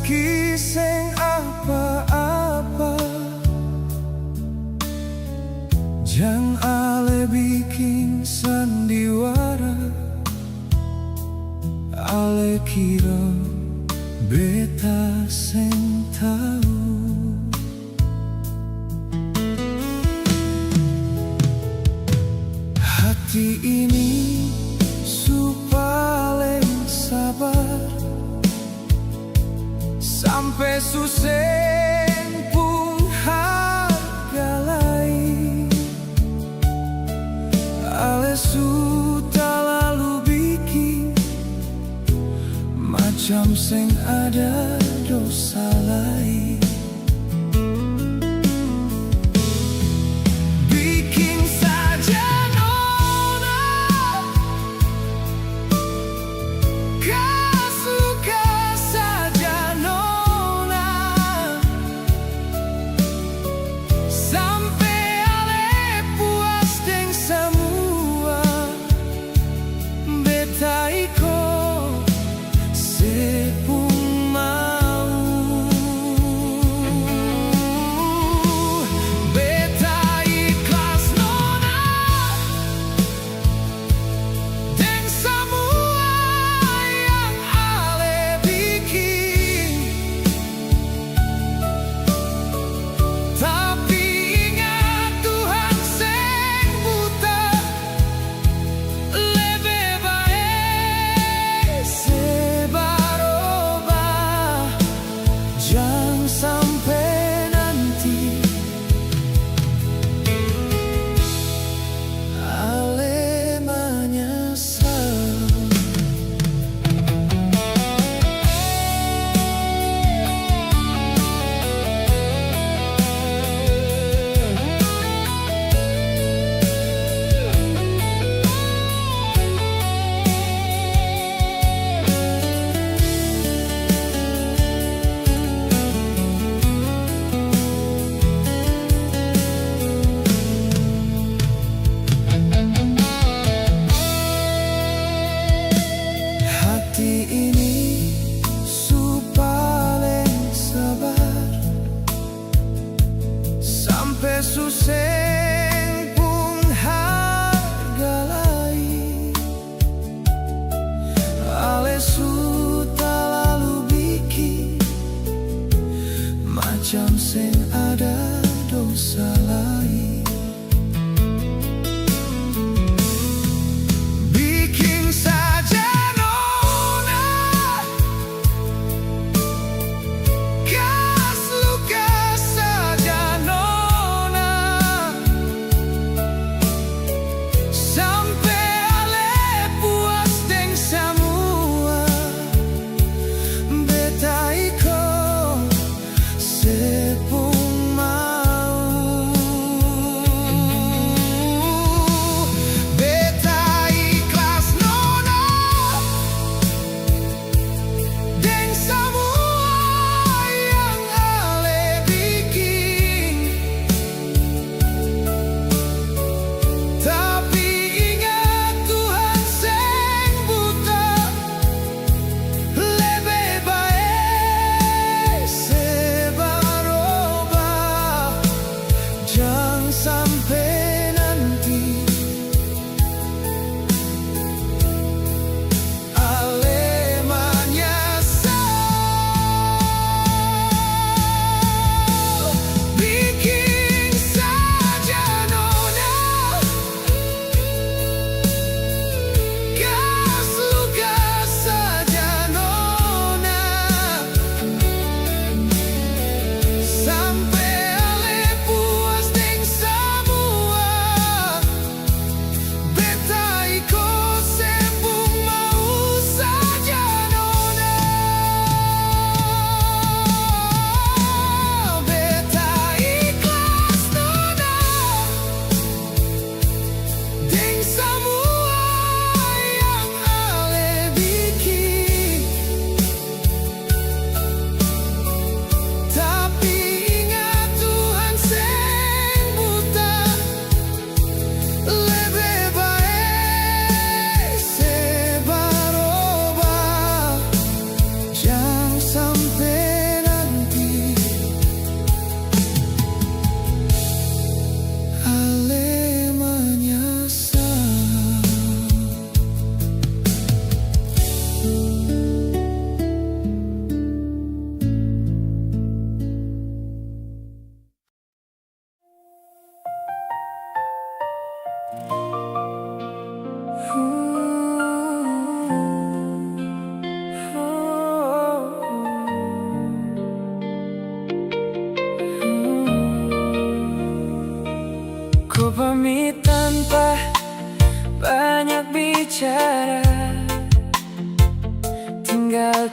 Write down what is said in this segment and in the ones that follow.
rezeki sing apa-apa, jang ale bikin sandiwara, ale kira beta sing tahu. Hati ini paling sabar, sampai suseng pun hargai. Ale sudah lalu bikin macam sing ada dosa lain. Bikin saja nona, kau suka saja nona, sampai ale puas deng semua. Beta iko sepung mau.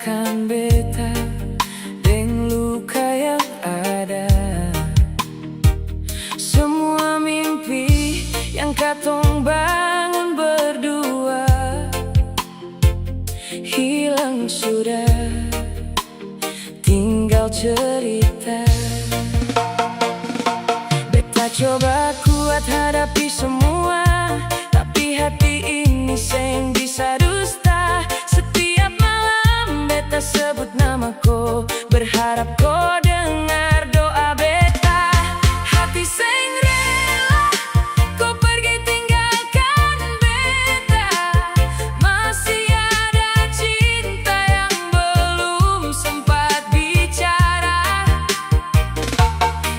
sisakan beta deng luka yang ada. Semua mimpi yang katong bangun berdua hilang sudah, tinggal cerita. Beta coba kuat hadapi semua, tapi hati ini seng bisa dusta. Setiap malam beta sebut namaku, berharap kau dengar doa beta. Hati seng rela kau pergi tinggalkan beta. Masih ada cinta yang belum sempat bicara.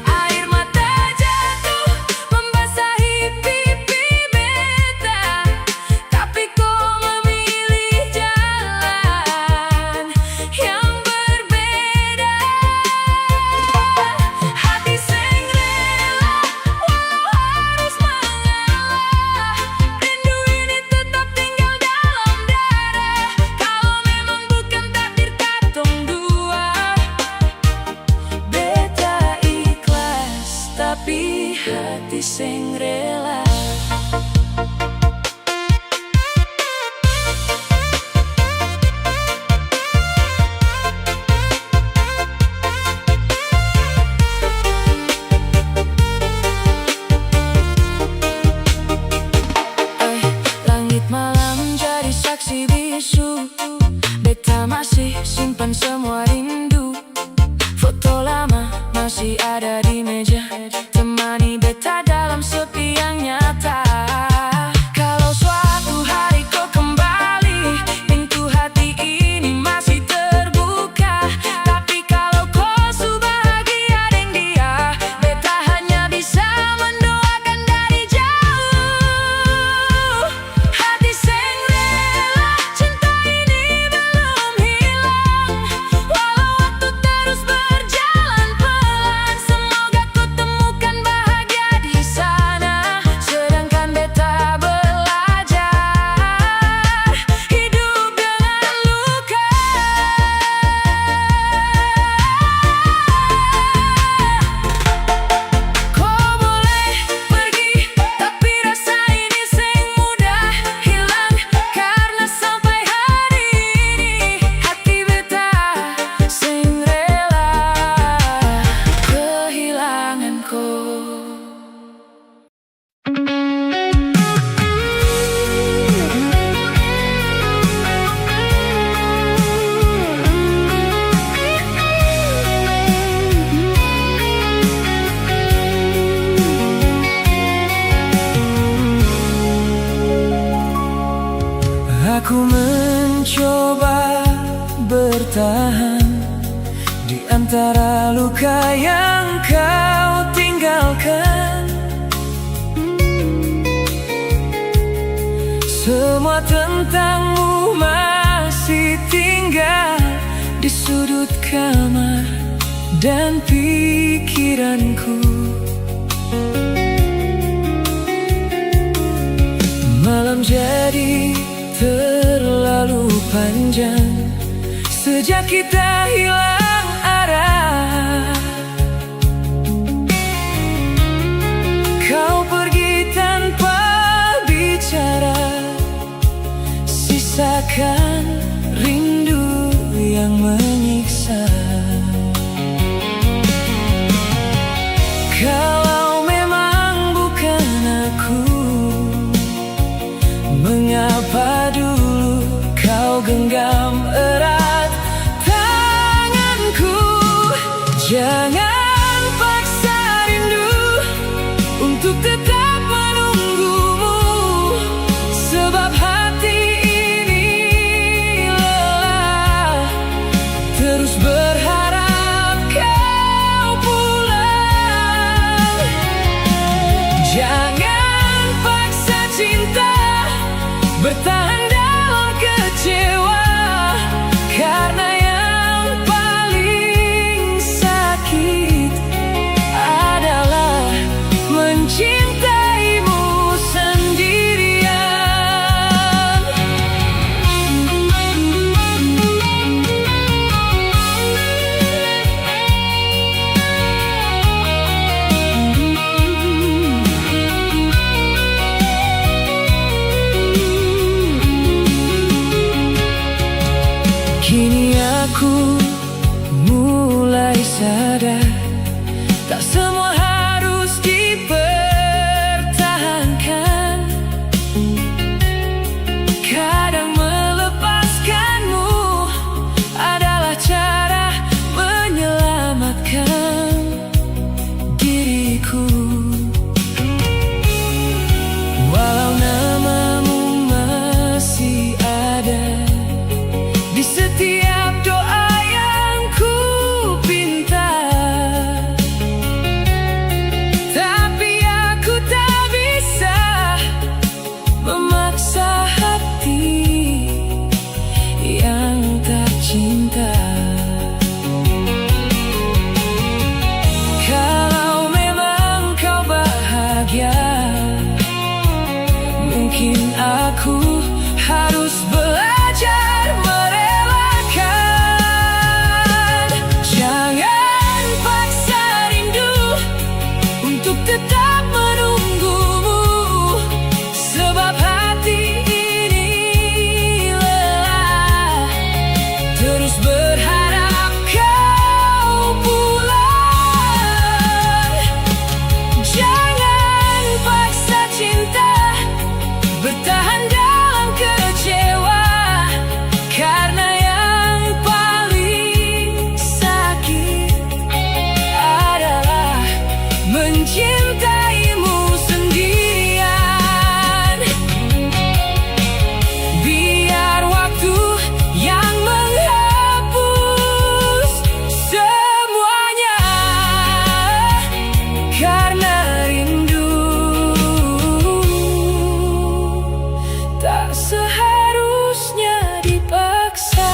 Air mata jatuh membasahi pipi beta, tapi kau memilih jalan yang berbeda. Hati seng rela walau harus mengalah, rindu ini tetap tinggal dalam darah. Kalau memang bukan takdir katong dua, beta ikhlas, tapi hati seng rela. Langit malam jadi saksi bisu, beta masih simpan semua rindu. Foto lama masih ada di meja, temani beta dalam sepi yang nyata. Kalau suatu hari kau kembali, pintu hati ini masih terbuka. Tapi kalau kau sudah bahagia dengan dia, beta hanya bisa mendoakan dari jauh. Hati seng rela, cinta ini belum hilang. Walau waktu terus berjalan pelan, semoga kau temukan bahagia di sana. Sedangkan beta belajar hidup dengan luka. Kau boleh pergi, tapi rasa ini seng mudah hilang. Karena sampai hari ini hati beta seng rela kehilangan kau. Aku mencoba bertahan di antara luka yang kau tinggalkan. Semua tentangmu masih tinggal di sudut kamar dan pikiranku. Malam jadi terlalu panjang sejak kita hilang arah. Kau pergi tanpa bicara, sisakan rindu yang menyiksa. Kalau memang bukan aku, mengapa dulu kau genggam erat tanganku? Jangan paksa rindu untuk tetap menunggumu, sebab hati ini lelah terus berharap kau pulang. Jangan paksa cinta bertahan dalam kecewa, karena yang paling sakit adalah mencintaimu sendirian. Ku mulai sadar, tak semua harus dipertahankan. Kadang melepaskanmu adalah cara menyelamatkan diriku. Walau namamu masih ada di setiap doa yang ku pinta, tapi aku tak bisa memaksa hati yang tak cinta. Kalau memang kau bahagia, mungkin aku harus belajar merelakan. Jangan paksa rindu untuk tetap menunggumu, sebab hati ini lelah terus berharap kau pulang. Jangan paksa cinta bertahan dalam kecewa, karena yang paling sakit adalah mencintaimu sendirian. Biar waktu yang menghapus semuanya, karena rindu tak seharusnya dipaksa.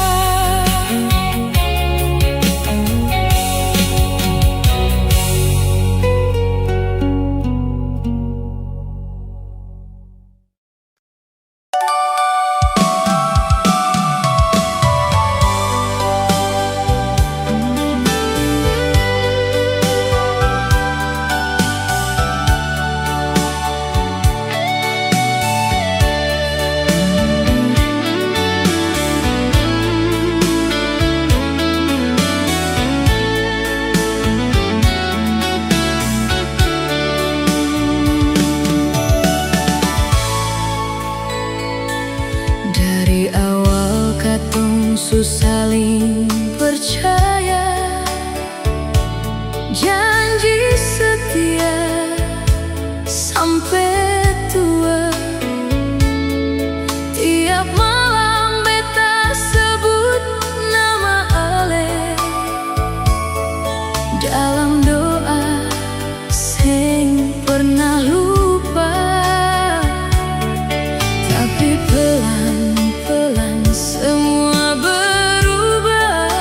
Dari awal katong saling percaya, janji setia sampai tua. Tiap malam beta sebut nama Ale dalam doa, sing pernah lupa. Tapi pelan-pelan semua berubah.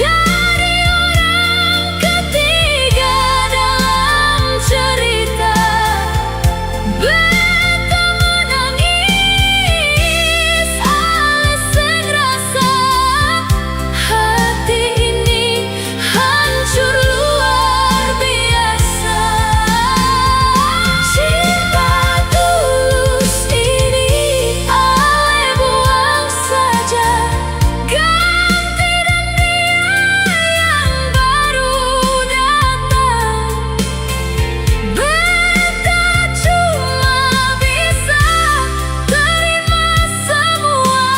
jadi orang ketiga dalam cerita. Beta menangis alasan rasa hati ini hancur luar biasa. Cinta tulus ini ale buang saja, ganti dan dia yang baru datang. Beta cuma bisa terima semua,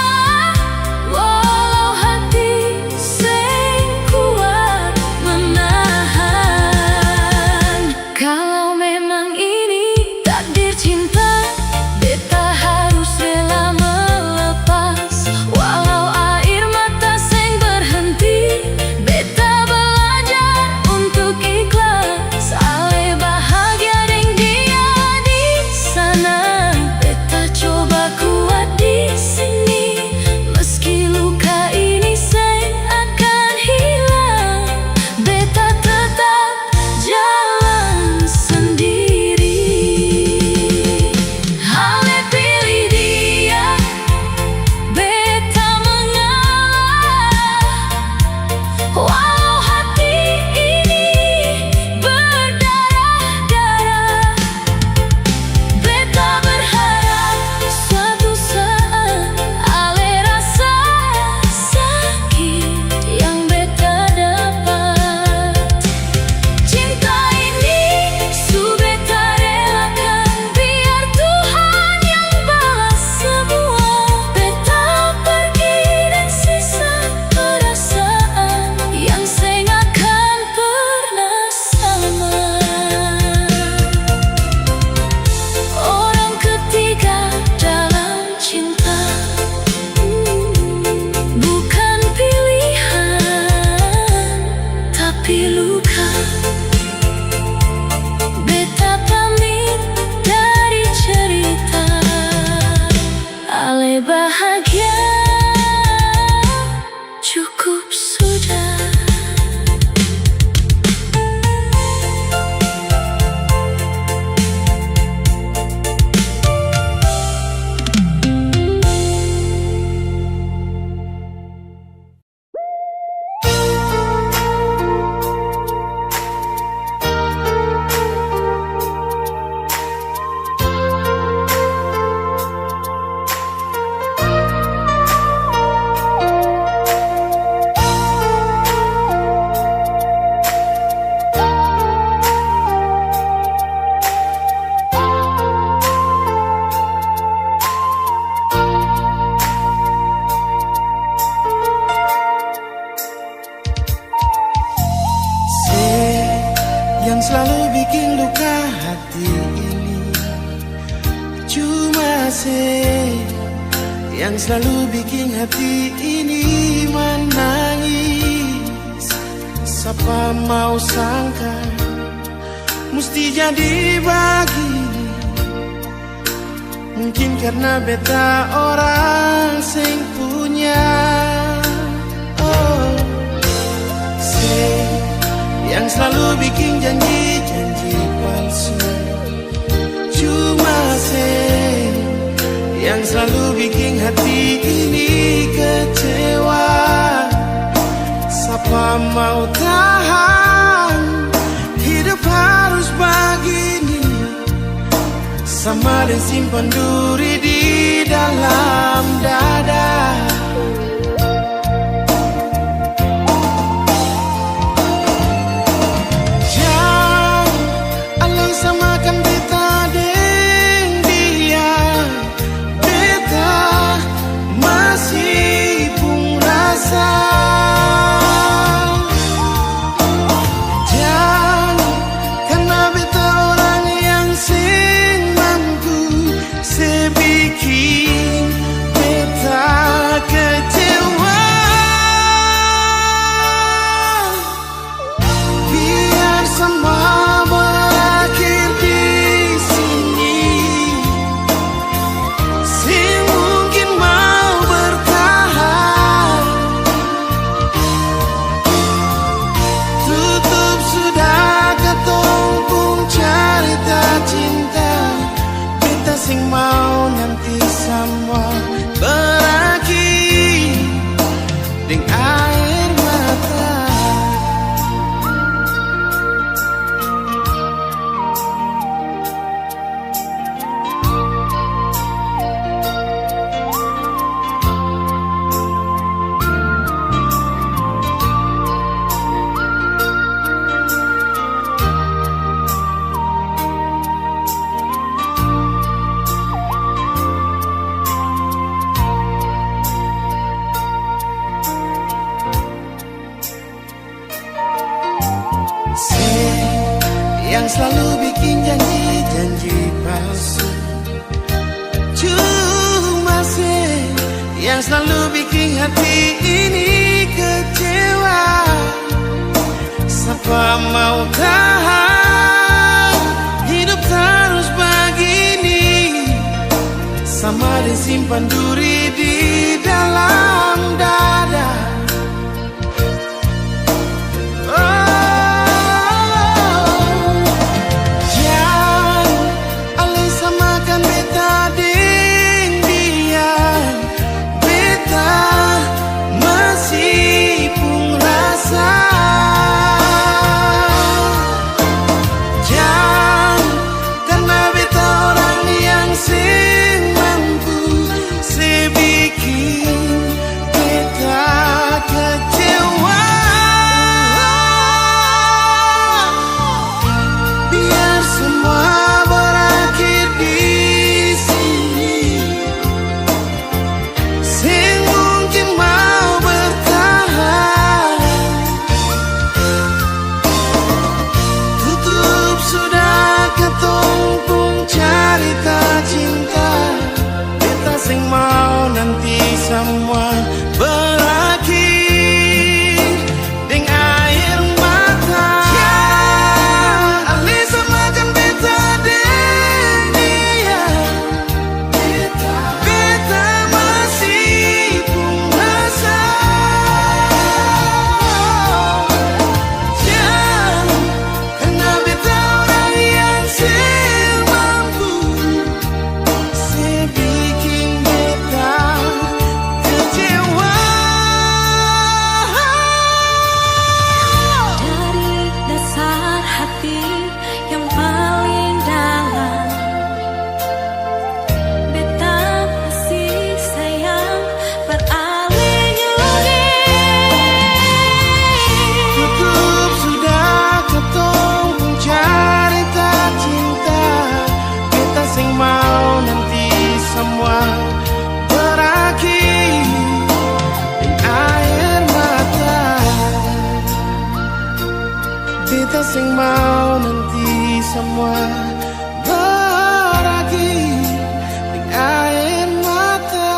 walau hati sing kuat menahan. Kalau memang ini takdir cinta, beta harus rela melepas. Walau air mata sing berhenti, beta belajar untuk ikhlas. Ale bahagia deng dia di sana, beta coba kuat di sini. Meski luka ini sing akan hilang, beta tetap jalan sendiri. Ale pilih dia, beta mengalah. Walau hati ini berdarah-darah, beta berharap suatu saat ale rasa sakit yang beta dapat. Cinta ini su beta relakan, biar Tuhan yang balas semua. Beta pergi dan sisa perasaan yang seng akan pernah sama. Orang ketiga dalam cinta, bukan pilihan tapi luka. Beta pamit dari cerita, ale bahagia cukup sudah. Yang selalu bikin luka hati ini cuma yang selalu bikin hati ini menangis. Siapa mau sangka mesti jadi begini. Mungkin karena beta orang sing punya yang selalu bikin janji-janji palsu. Cuma yang selalu bikin hati ini kecewa. Siapa mau tahan hidup harus begini, sama dan simpan duri di dalam dada. Samakan beta deng dia, beta masih pun rasa. Jangan karena beta orang yang sing mampu sebikin beta yang selalu bikin janji-janji palsu. Cuma yang selalu bikin hati ini kecewa. Siapa mau tahan hidup terus begini, sama disimpan duri di dalam dada. Semua berakhir dengan air mata. Ali semakan beta dan dia, beta masih pun rasa. Jangan karena beta orang yang semampu, sebikin beta kita sing mau nanti semua berakhir di air mata.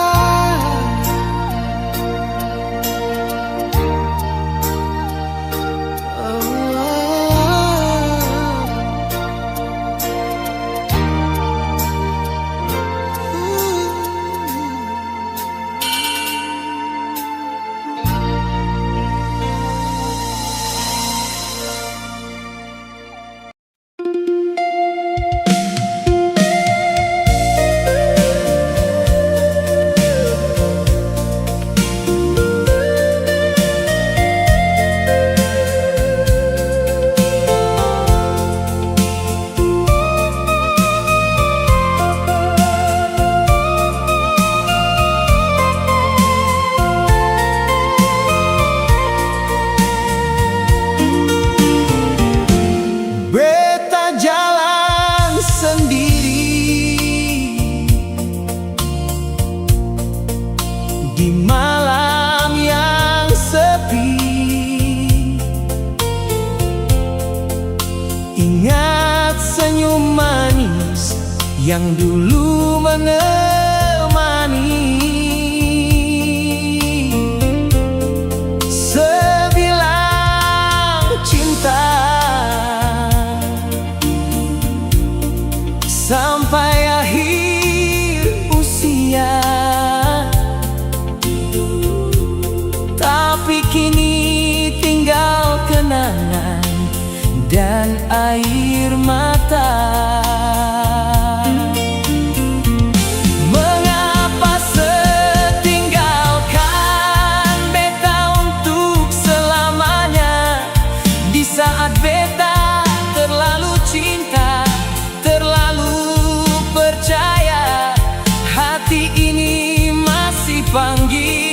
Di malam yang sepi, ingat senyum manis yang dulu menemani. Sebilang cinta sampai akhir usia. Tapi kini tinggal kenangan dan air mata. Mengapa setinggalkan beta untuk selamanya, di saat beta terlalu cinta, terlalu percaya. Hati ini masih panggil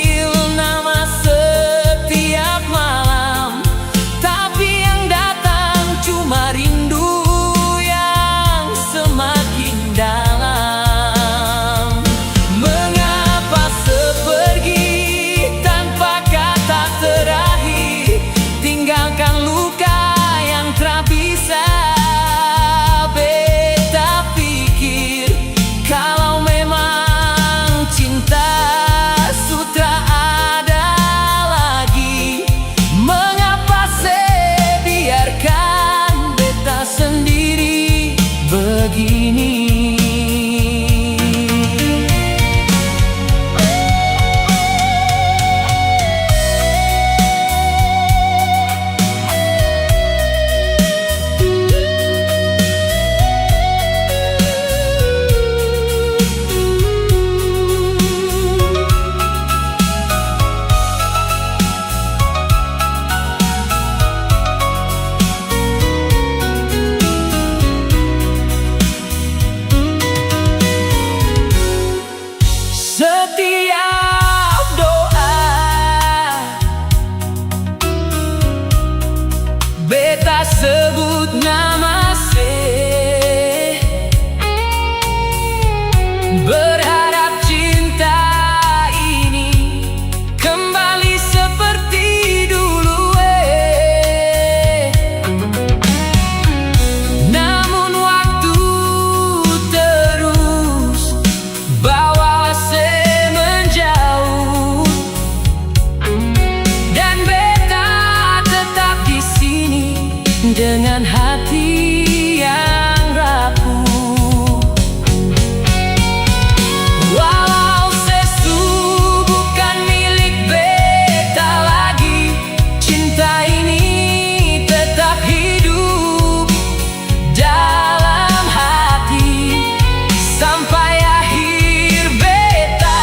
luka yang beta sebut nama se, berharap cinta ini kembali seperti dulu. Namun waktu terus bawa se menjauh, dan beta tetap di sini dengan hati yang rapuh. Walau sesu bukan milik beta lagi, cinta ini tetap hidup dalam hati. Sampai akhir beta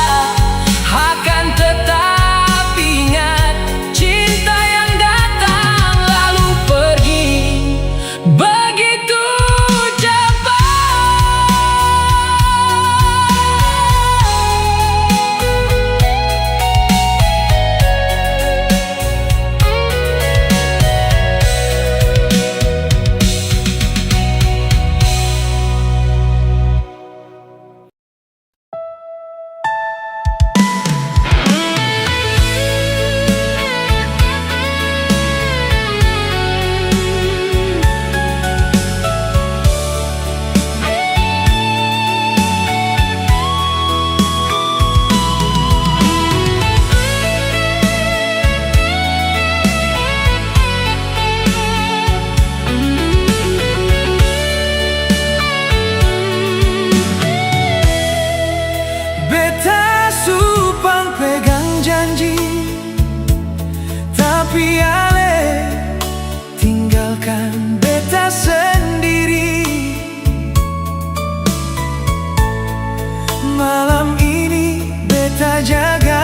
akan tetap ingat cinta yang datang lalu pergi begitu cepat. Beta supang pegang janji, tapi ale tinggalkan beta sendiri. Malam ini beta jaga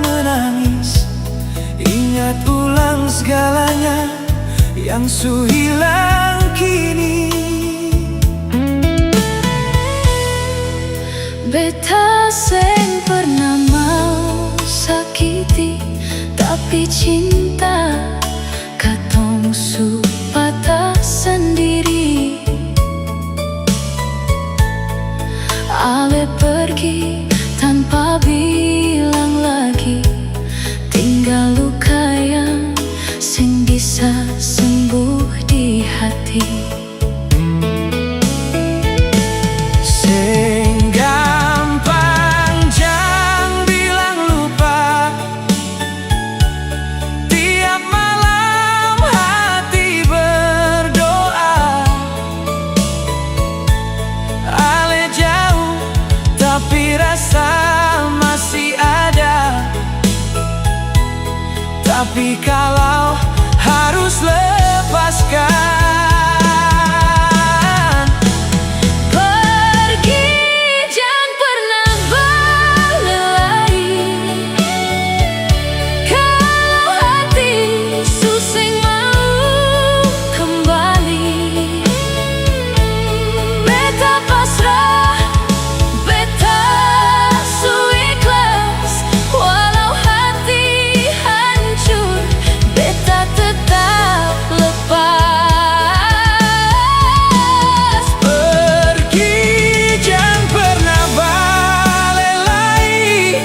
menangis, ingat ulang segalanya yang su hilang kini. Beta seng pernah mau sakiti, tapi cinta katong su patah sendiri. Ale pergi tanpa bilang lagi, tinggal luka yang seng bisa sembuh di hati. Seng gampang jang bilang lupa, tiap malam hati berdoa. Ale jauh tapi rasa masih ada, tapi kalau harus lepaskan. Pergi jangan pernah balik lagi, kalau hati suseng mau kembali. Beta pasrah, beta su ikhlas, walau hati hancur, beta tetap lepas. Pergi jangan pernah balik lagi,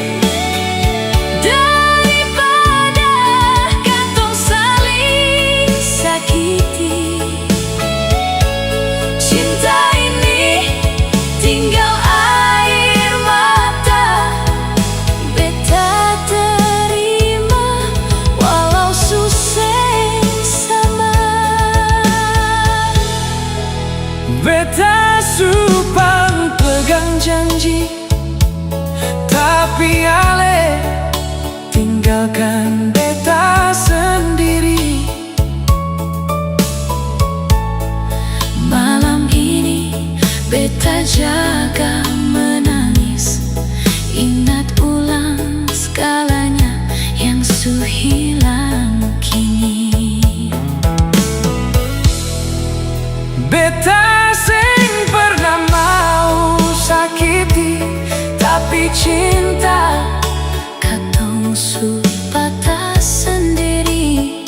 Daripada katong saling sakiti, cinta ini tinggal air mata. Beta terima walau susah sama. beta supang pegang janji, tapi ale tinggalkan beta sendiri. Malam ini beta jaga menangis, ingat ulang segalanya yang su hilang kini. Beta seng pernah mau sakiti, tapi cinta Katong su patah sendiri.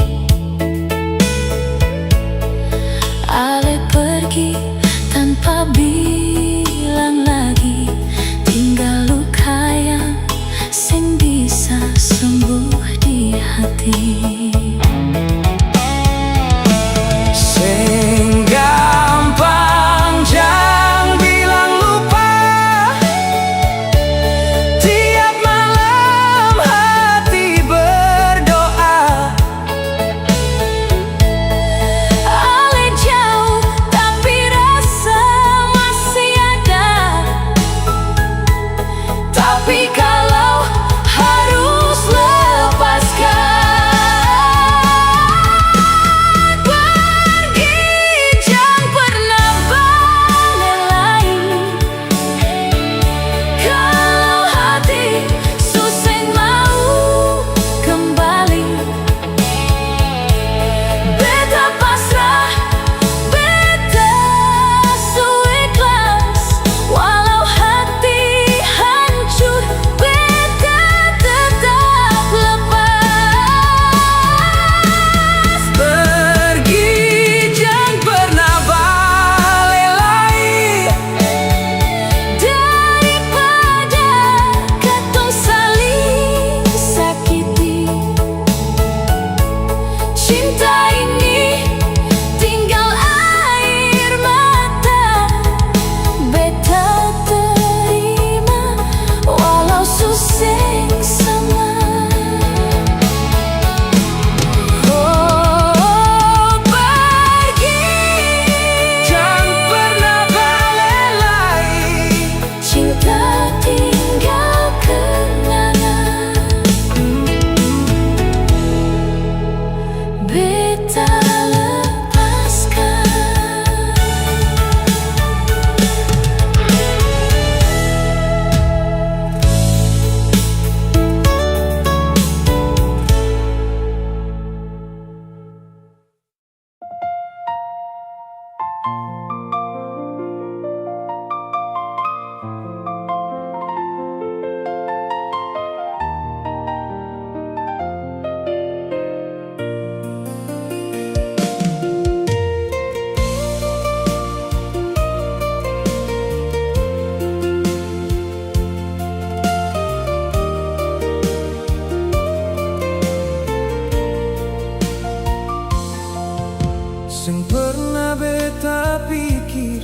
Sing pernah beta pikir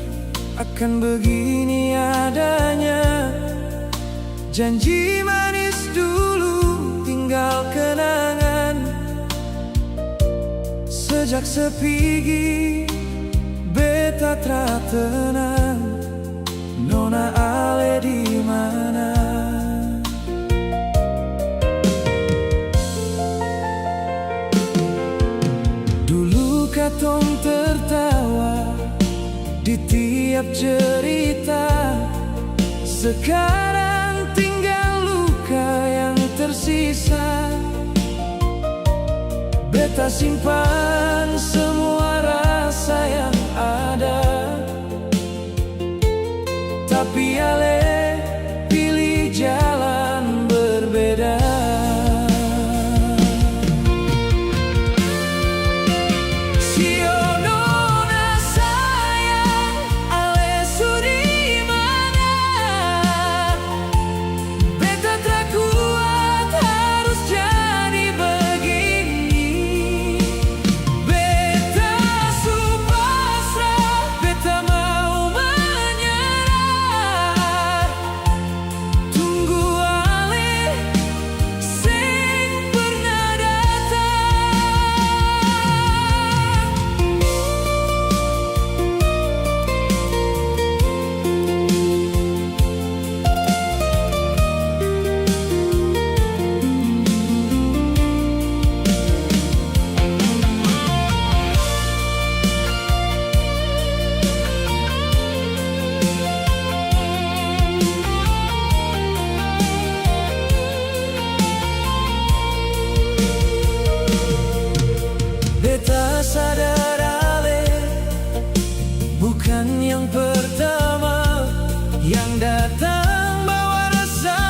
akan begini adanya. Janji manis dulu tinggal kenangan. Sejak sepigi beta tra tenang. Nona Ale di mana? Dulu katong tertawa di tiap cerita. Sekarang tinggal luka yang tersisa. Beta simpan semua rasa yang ada, tapi Ale pilih jalan berbeda. Beta sadar Ale bukan yang pertama yang datang bawa rasa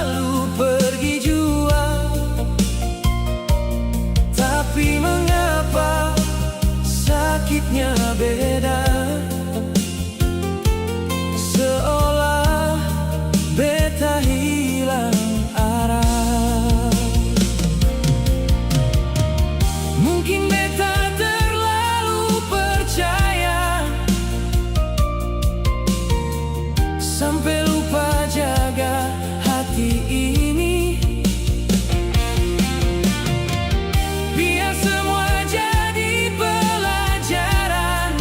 lalu pergi jua. Tapi mengapa sakitnya beda? Seolah beta hilang arah. Mungkin beta terlalu percaya sampai lupa jaga hati ini. Biar semua jadi pelajaran.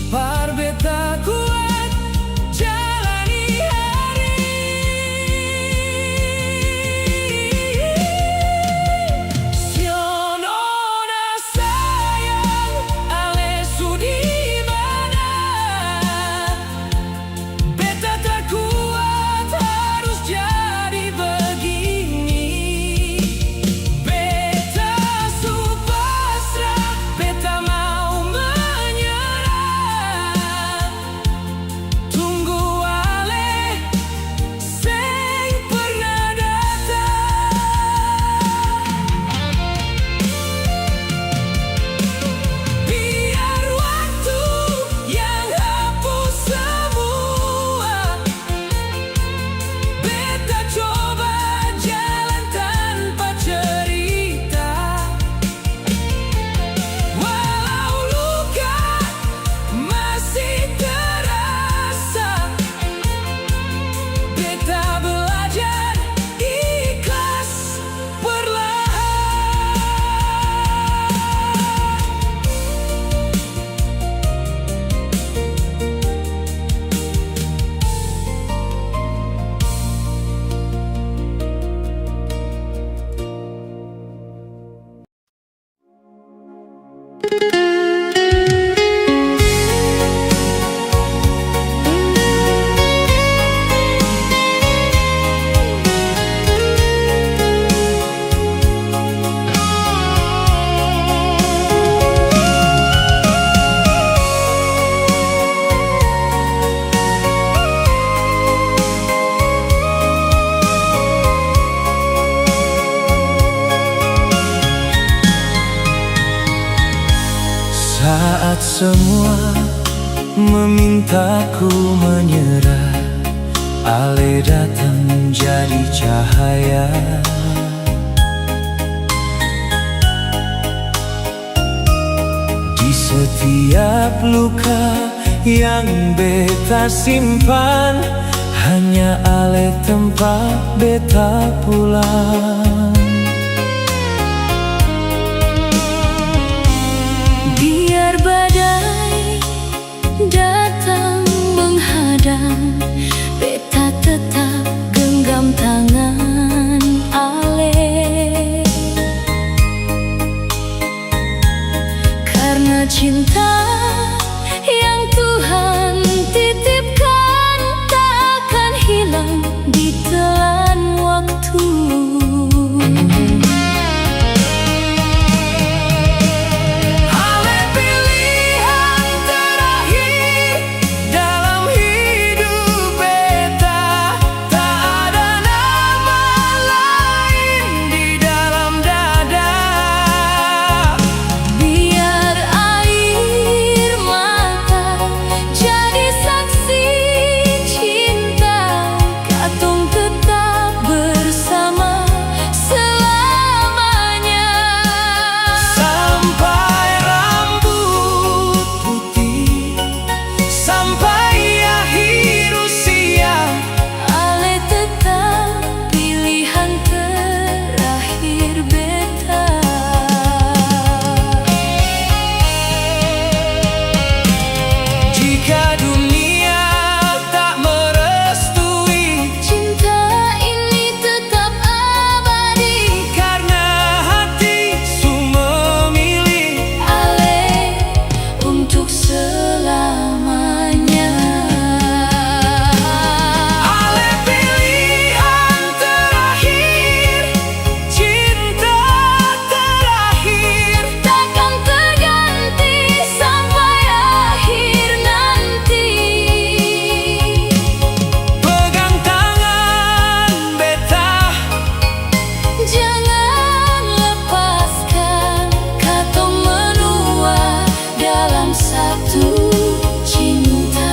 Par beta kuat jalani hari. Nona sayang, Ale sudi mana? Beta tak kuat harus jadi begini. Beta su pasrah, beta mau menyerah. Tunggu Ale sing pernah datang. Biar waktu yang hapus semua. Beta coba jalan tanpa cerita. Walau luka masih terasa, beta belajar ikhlas perlahan. Saat semua memintaku menyerah, Ale datang jadi cahaya. Setiap luka yang beta simpan hanya ale tempat beta pulang. Biar badai datang menghadang, beta tetap genggam tangan ale. Karena cinta yang Tuhan titipkan tak akan hilang ditelan waktu. Ale pilihan terakhir dalam hidup beta, tak ada nama lain di dalam dada. Biar air mata jadi saksi cinta, katong tetap bersama selamanya. Sampai rambut putih, sampai akhir usia, Ale tetap pilihan terakhir beta. jika dunia tak merestui, Cinta ini tetap abadi, karena hati su memilih. Ale untuk selamanya. Ale pilihan terakhir, cinta terakhir, Takkan terganti sampai akhir nanti. pegang tangan beta, Jangan lepaskan, katong menua dalam satu cinta.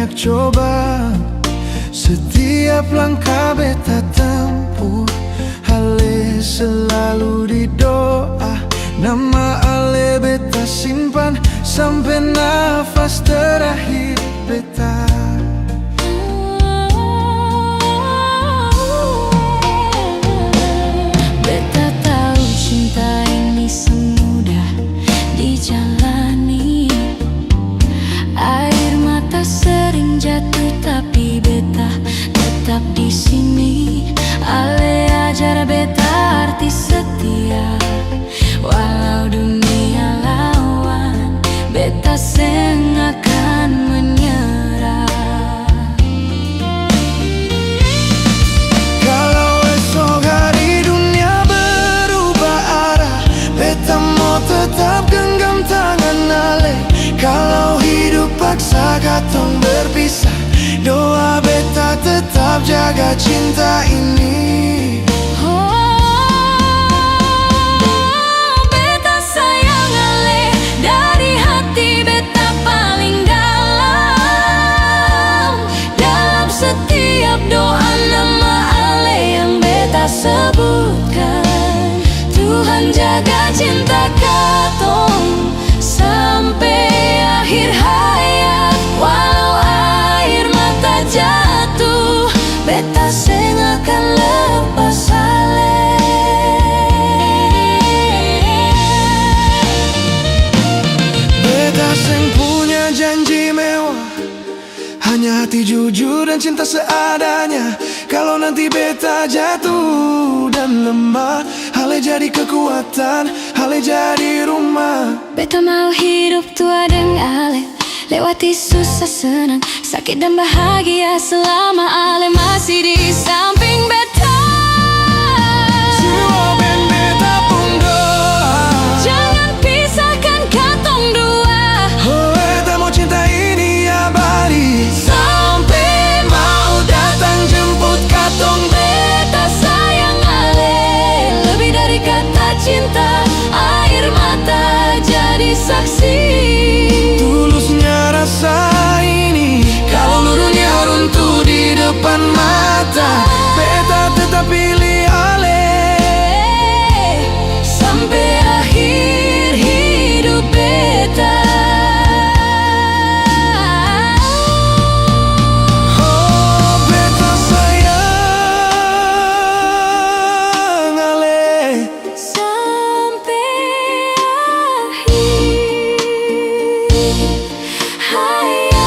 banyak cobaan. Setiap langkah beta tempuh, ale selalu di doa. Nama ale beta simpan sampai nafas terakhir beta. Beta tahu cinta ini semudah dijalani. Air mata sering jatuh tapi beta tetap di sini. Ale ajar beta arti setia, walau dunia lawan, beta seng akan menyerah. Kalau esok hari dunia berubah arah, beta mau tetap genggam tangan ale. Kalau hidup paksa katong berpisah, doa beta tetap jaga cinta ini. Beta sayang ale dari hati beta paling dalam. Dalam setiap doa nama ale yang beta sebutkan. Tuhan jaga cinta katong sampai akhir hayat. Walau air mata jatuh, beta seng akan lepas ale. Beta seng punya janji mewah, hanya hati jujur dan cinta seadanya. Kalau nanti beta jatuh dan lemah, ale jadi kekuatan, ale jadi rumah. Beta mau hidup tua dengan ale, lewati susah senang, sakit dan bahagia selama ale masih di samping beta. Semua ben beta pun doa, Jangan pisahkan katong dua, oh beta mau cinta ini abadi. sampai mau datang jemput katong. Beta sayang ale, lebih dari kata cinta. Air mata jadi saksi Tulusnya rasa ini, kalau dunia runtuh di depan mata, beta tetap pilih ale. sampai akhir hidup beta. Oh beta sayang ale. Sampai akhir hayat.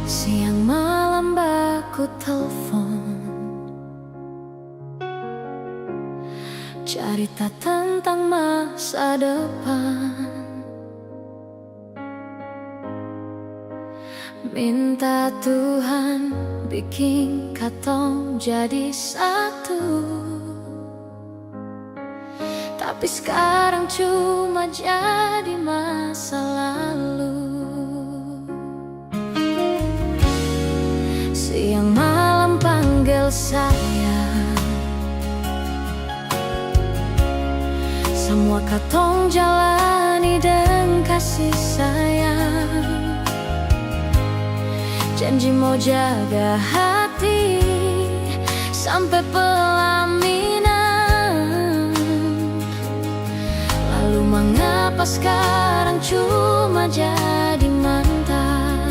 Siang malam baku telepon, cerita tentang masa depan. Minta Tuhan bikin katong jadi satu, tapi sekarang cuma jadi masa lalu. Siang malam panggil saya, semua katong jalani dengan kasih sayang. Janji mau jaga hati sampai pelaminan. Lalu mengapa sekarang cuma jadi mantan?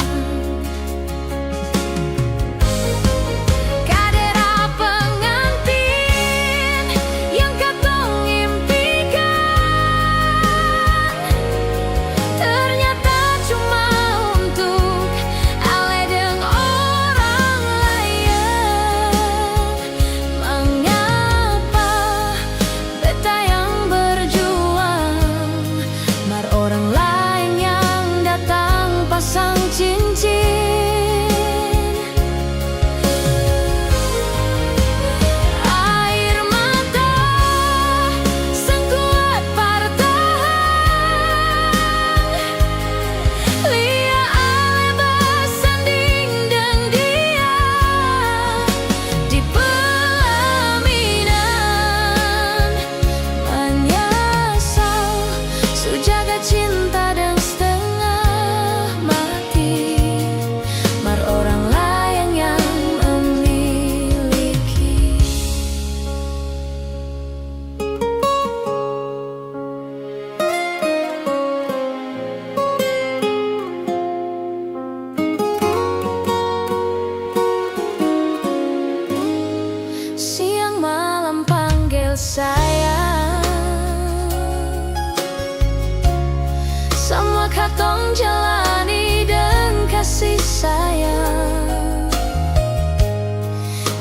Kadera pengantin yang katong impikan, ternyata cuma untuk ale dengan orang lain. Mengapa beta yang berjuang, mar orang lain yang datang?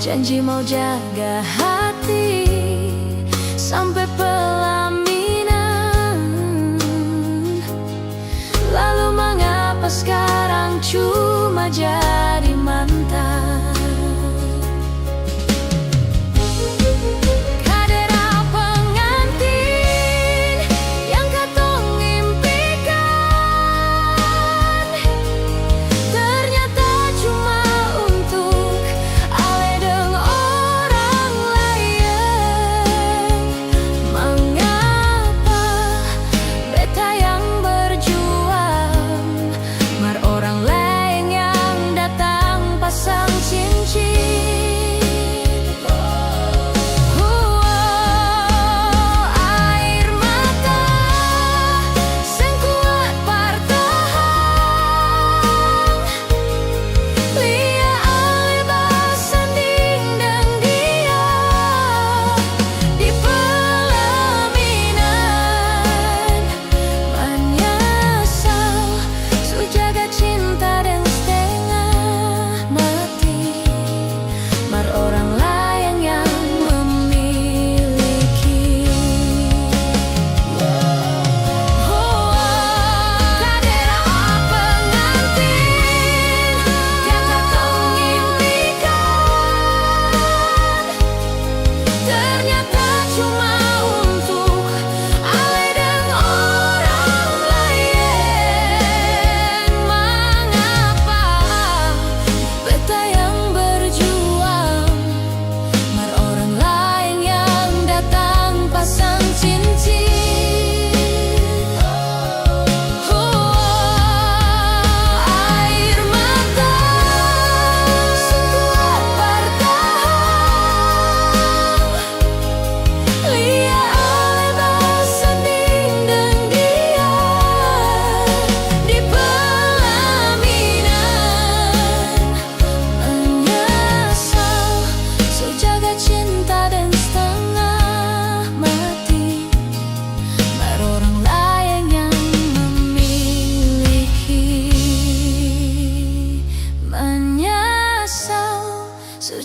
Janji mau jaga hati sampai pelaminan. Lalu mengapa sekarang cuma jadi mantan?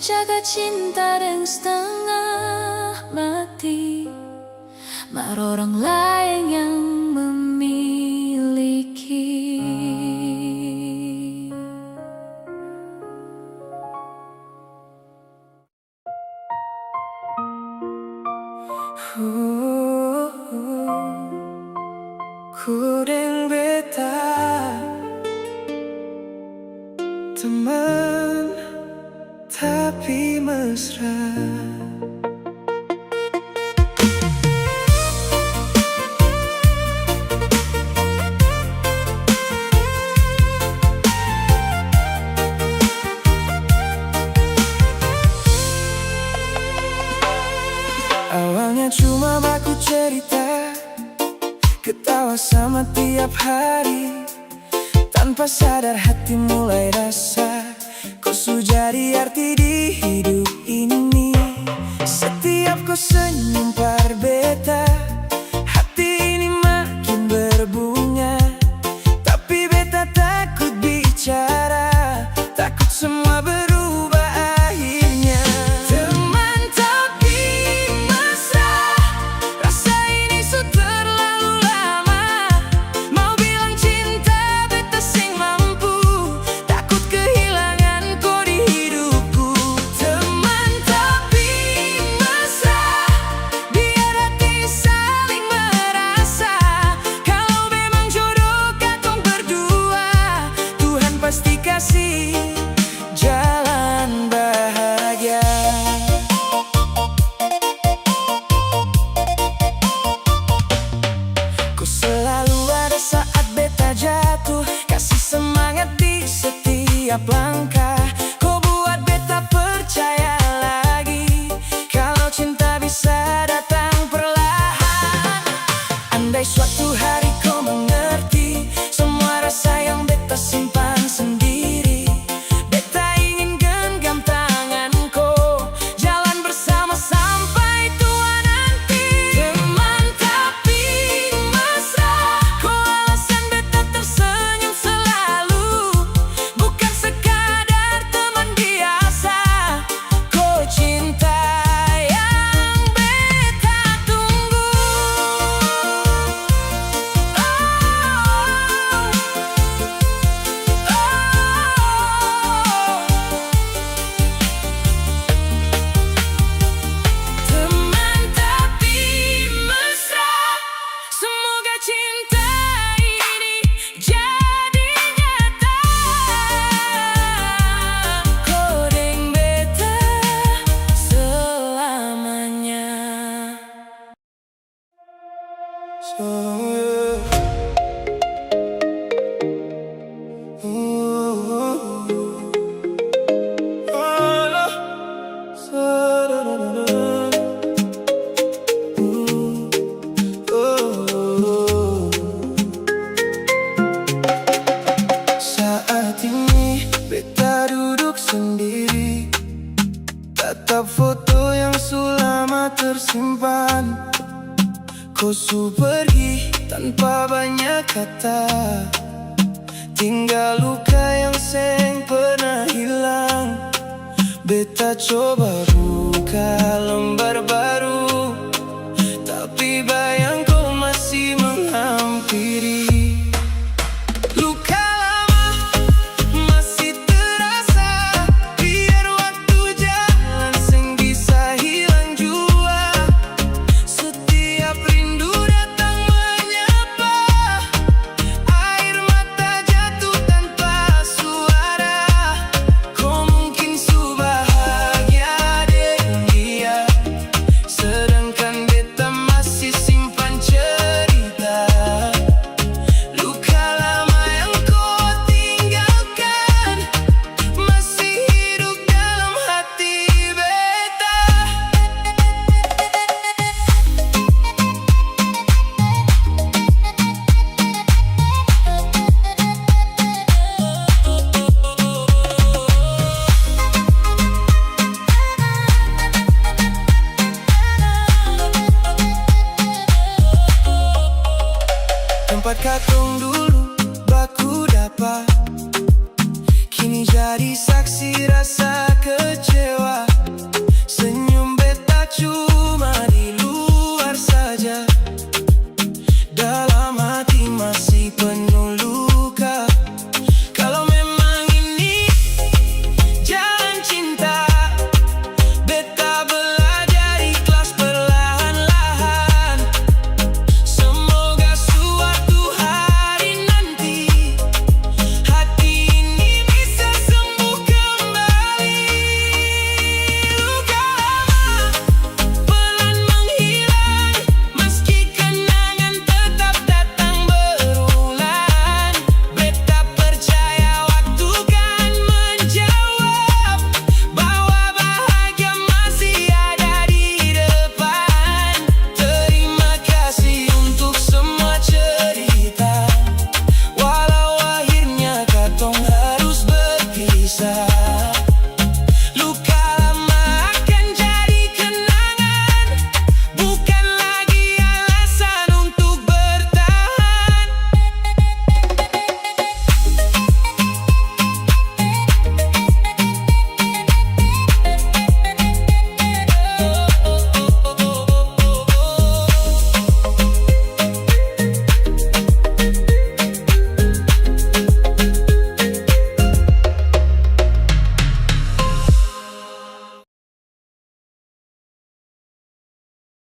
Jaga cinta dan setengah mati, mar orang lain yang memiliki. Kudeng beta teman tapi mesra. Awalnya cuma baku cerita, ketawa sama tiap hari. Tanpa sadar hati mulai rasa kau sudah jadi arti di hidup ini. Setiap kau senyum par beta, hati ini makin berbunga. Tapi beta takut bicara, takut semua berubah akhirnya. Teman tapi mesra, rasa ini sudah terlalu lama. Mau bilang cinta beta sing mampu, takut kehilangan kau di hidupku. Teman tapi mesra, biar hati saling merasa. Kalau memang jodoh katong berdua, Tuhan pasti kasih jalan bahagia. Kau selalu ada saat beta jatuh, kasih semangat di setiap langkah. Kau buat beta percaya lagi, kalau cinta bisa datang perlahan. Andai suatu hari kau mengerti semua rasa yang beta simpan sendiri, beta ingin genggam tangan kau, jalan bersama sampai tua nanti. Teman tapi mesra, kau alasan beta tersenyum selalu, bukan sekadar Saat ini beta duduk sendiri, tatap foto yang sulama tersimpan. Kau su pergi tanpa banyak kata, tinggal luka yang seng pernah hilang. Beta coba buka lembar baru, tapi bayang kau masih menghampiri. Luka lama masih terasa, biar waktu jalan seng bisa hilang jua. Setiap rindu datang menyapa, air mata jatuh tanpa suara. Kau mungkin su bahagia dengan dia, sedangkan beta masih simpan cerita. Luka lama yang kau tinggalkan masih hidup dalam hati beta. Tempat katong dulu baku dapat, kini jadi saksi rasa kecewa.